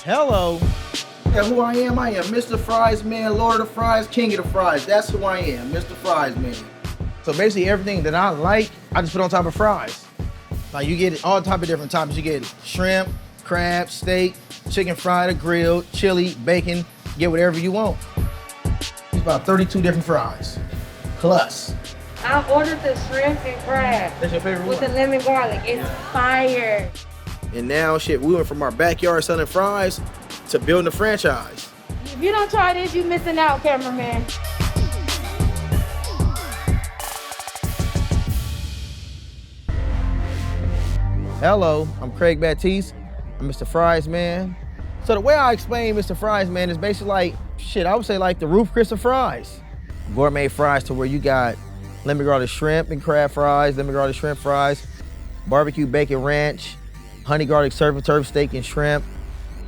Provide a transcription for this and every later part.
Hello. Yeah, who I am Mr. Fries Man, Lord of the Fries, King of the Fries. That's who I am, Mr. Fries Man. So basically everything that I like, I just put on top of fries. Like you get all type of different toppings. You get shrimp, crab, steak, chicken fried or grilled, chili, bacon, get whatever you want. It's about 32 different fries, plus. I ordered the shrimp and crab. That's your favorite with one? the lemon garlic. It's fire. And now shit, we went from our backyard selling fries to building a franchise. If you don't try this, you missing out, cameraman. Hello, I'm Craig Batiste. I'm Mr. Fries Man. So the way I explain Mr. Fries Man is basically like, shit, I would say like the Roof Chris of fries. Gourmet fries to where you got lemon garlic shrimp and crab fries, lemon garlic shrimp fries, barbecue bacon ranch, honey garlic surf and turf steak and shrimp.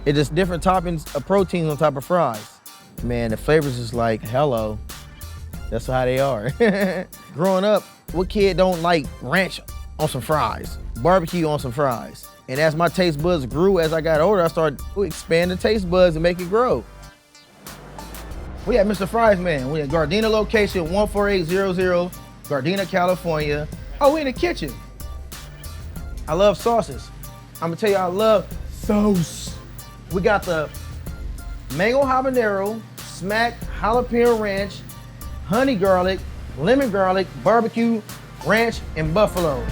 It's just different toppings of proteins on top of fries. Man, the flavors is like, hello. That's how they are. Growing up, what kid don't like ranch on some fries, barbecue on some fries? And as my taste buds grew, as I got older, I started expanding taste buds and make it grow. We at Mr. Fries Man. We at Gardena location 14800, Gardena, California. Oh, we in the kitchen. I love sauces. I'm gonna tell you, I love sauce. We got the mango habanero, smack jalapeno ranch, honey garlic, lemon garlic, barbecue, ranch, and buffalo.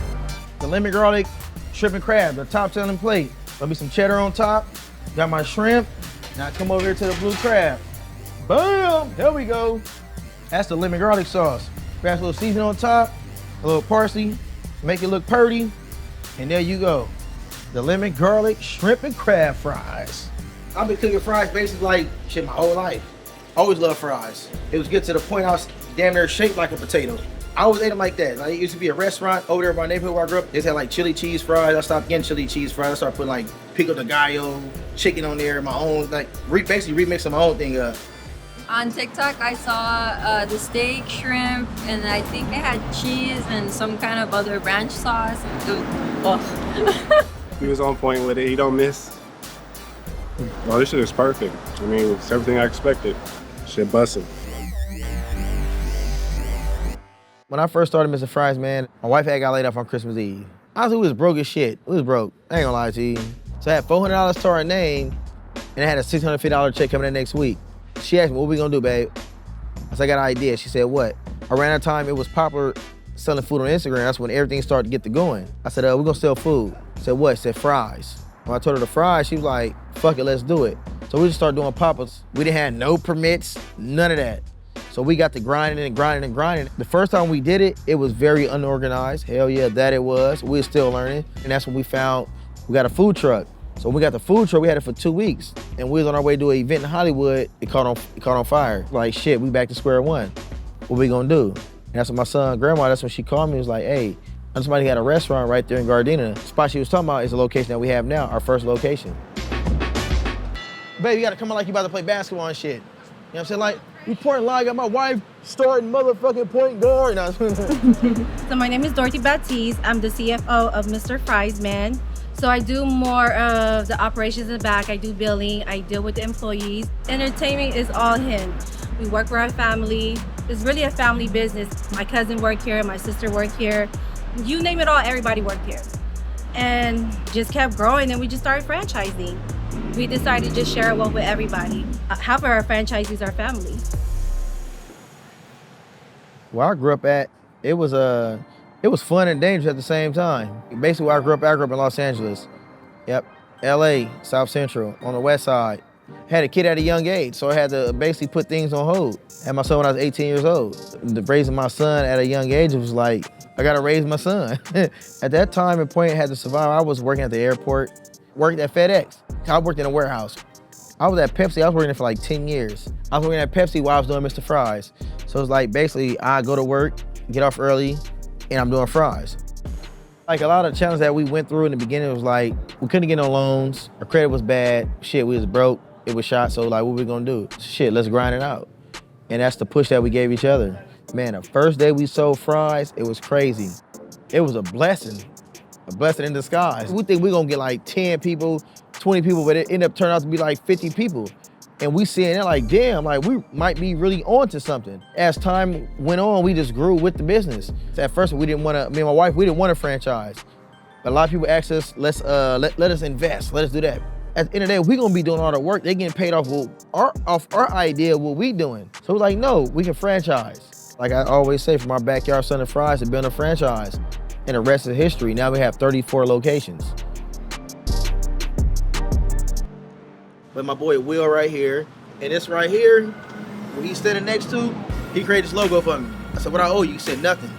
The lemon garlic, shrimp and crab, the top selling plate. There'll be some cheddar on top. Got my shrimp. Now I come over here to the blue crab. Boom, there we go. That's the lemon garlic sauce. Grab a little seasoning on top, a little parsley, make it look pretty, and there you go. The lemon garlic, shrimp, and crab fries. I've been cooking fries basically like shit my whole life. Always loved fries. It was good to the point I was damn near shaped like a potato. I always ate them like that. Like, it used to be a restaurant over there in my neighborhood where I grew up. They had like chili cheese fries. I stopped getting chili cheese fries. I started putting like pico de gallo, chicken on there, my own, like basically remixing my own thing up. On TikTok, I saw the steak, shrimp, and I think they had cheese and some kind of other ranch sauce. He was on point with it. He don't miss. Oh, this shit is perfect. I mean, it's everything I expected. Shit busting. When I first started Mr. Fries Man, my wife had got laid off on Christmas Eve. Honestly, we was broke as shit. We was broke. I ain't gonna lie to you. So I had $400 to our name, and I had a $650 check coming in next week. She asked me, what we gonna do, babe? I said, I got an idea. She said, what? Around that time, it was popular selling food on Instagram. That's when everything started to get to going. I said, we're gonna sell food. I said, what? She said, fries. When I told her the fries, she was like, fuck it, let's do it. So we just started doing pop-ups. We didn't have no permits, none of that. So we got to grinding and grinding and grinding. The first time we did it, it was very unorganized. Hell yeah, that it was. We were still learning. And that's when we found we got a food truck. So when we got the food truck, we had it for 2 weeks. And we was on our way to an event in Hollywood. It caught on fire. Like, shit, we back to square one. What we gonna do? And that's when my son, grandma, that's when she called me and was like, hey, somebody had a restaurant right there in Gardena. The spot she was talking about is the location that we have now, our first location. Babe, you gotta come on like you about to play basketball and shit. You know what I'm saying? Like, we point live, got my wife starting motherfucking point guard. So my name is Dorothy Batiste. I'm the CFO of Mr. Fries Man. So I do more of the operations in the back. I do billing, I deal with the employees. Entertainment is all him. We work for our family. It's really a family business. My cousin worked here, my sister worked here. You name it all, everybody worked here. And just kept growing, and we just started franchising. We decided to just share it well with everybody. Half of our franchisees are family. Where I grew up at, it was fun and dangerous at the same time. Basically where I grew up in Los Angeles. Yep, LA, South Central, on the west side. Had a kid at a young age, so I had to basically put things on hold. Had my son when I was 18 years old. Raising my son at a young age, it was like, I gotta raise my son. At that time and point, I had to survive. I was working at the airport, worked at FedEx. I worked in a warehouse. I was at Pepsi, I was working there for like 10 years. I was working at Pepsi while I was doing Mr. Fries. So it's like basically I go to work, get off early, and I'm doing fries. Like a lot of the challenges that we went through in the beginning was like, we couldn't get no loans, our credit was bad, shit, we was broke, it was shot, so like what we gonna do? Shit, let's grind it out. And that's the push that we gave each other. Man, the first day we sold fries, it was crazy. It was a blessing in disguise. We think we're gonna get like 10 people, 20 people, but it ended up turning out to be like 50 people. And we seeing it like, damn, like we might be really onto something. As time went on, we just grew with the business. At first, me and my wife, we didn't want a franchise. But a lot of people asked us, let us invest, let us do that. At the end of the day, we gonna be doing all the work. They getting paid off our idea of what we doing. So we're like, no, we can franchise. Like I always say, from our backyard son of fries to build a franchise. And the rest is history. Now we have 34 locations. But my boy Will right here, and this right here, who he's standing next to, he created this logo for me. I said, what I owe you? He said, nothing.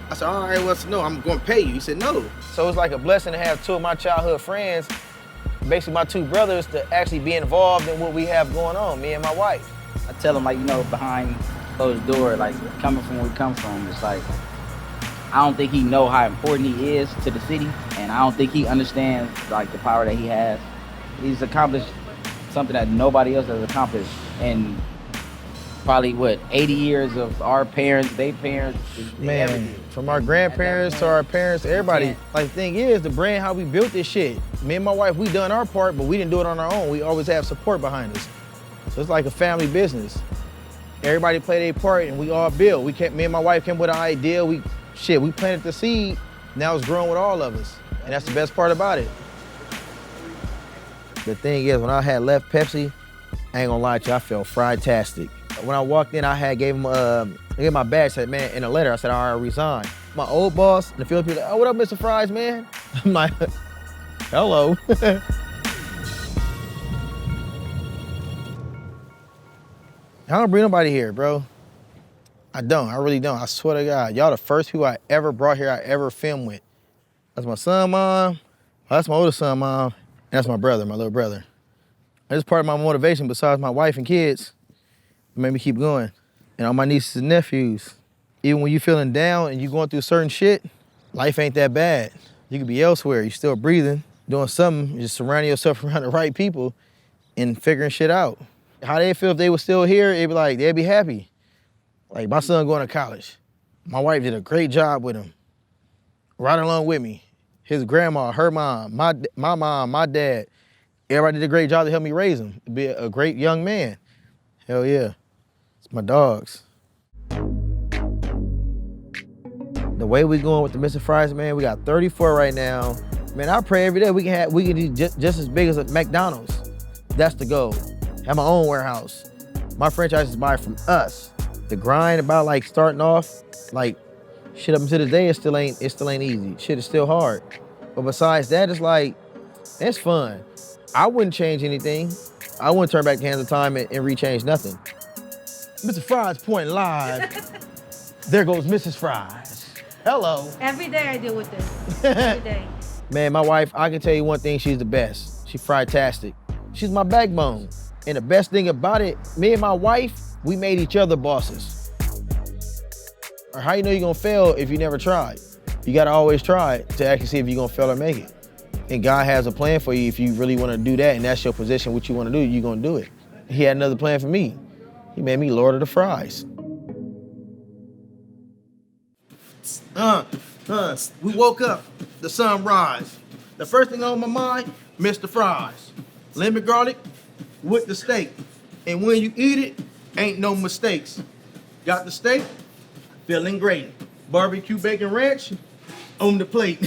I said, all right, well, no, I'm gonna pay you. He said, no. So it's like a blessing to have two of my childhood friends, basically my two brothers, to actually be involved in what we have going on, me and my wife. I tell him, like, you know, behind closed door, like, coming from where we come from, it's like, I don't think he know how important he is to the city, and I don't think he understands, like, the power that he has. He's accomplished something that nobody else has accomplished in probably, 80 years of our parents, their parents. Man, everything. From our grandparents to our parents, everybody. Yeah. Like, the thing is, the brand, how we built this shit. Me and my wife, we done our part, but we didn't do it on our own. We always have support behind us. So it's like a family business. Everybody play their part, and we all build. Me and my wife came with an idea. We planted the seed. Now it's growing with all of us. And that's the best part about it. The thing is, when I had left Pepsi, I ain't gonna lie to you, I felt fried-tastic. When I walked in, gave him my badge, said, man, in a letter, I said, all right, I resign. My old boss in the Philippines, like, oh, what up, Mr. Fries, man? I'm like, hello. I don't bring nobody here, bro. I really don't, I swear to God. Y'all the first people I ever brought here, I ever filmed with. That's my son, mom. That's my oldest son, mom. And that's my brother, my little brother. That's part of my motivation besides my wife and kids. It made me keep going. And all my nieces and nephews. Even when you feeling down and you going through certain shit, life ain't that bad. You could be elsewhere, you still breathing, doing something, just surrounding yourself around the right people and figuring shit out. How they feel if they were still here, they'd be happy. Like my son going to college. My wife did a great job with him. Right along with me. His grandma, her mom, my mom, my dad. Everybody did a great job to help me raise him, to be a great young man. Hell yeah. It's my dogs. The way we going with the Mr. Fries, man, we got 34 right now. Man, I pray every day we can do just as big as a McDonald's. That's the goal. Have my own warehouse. My franchises buy from us. The grind about like starting off, like shit up until today, it still ain't easy. Shit is still hard. But besides that, it's like, it's fun. I wouldn't change anything. I wouldn't turn back the hands of time and rechange nothing. Mr. Fries pointing live. There goes Mrs. Fries. Hello. Every day I deal with this. Every day. Man, my wife, I can tell you one thing, she's the best. She's fried-tastic. She's my backbone. And the best thing about it, me and my wife, we made each other bosses. Or how you know you're gonna fail if you never tried? You gotta always try to actually see if you're gonna fail or make it. And God has a plan for you if you really wanna do that and that's your position, what you wanna do, you're gonna do it. He had another plan for me. He made me Lord of the Fries. We woke up, the sun rise. The first thing on my mind, Mr. Fries. Lemon garlic with the steak. And when you eat it, ain't no mistakes. Got the steak, feeling great. Barbecue bacon ranch on the plate.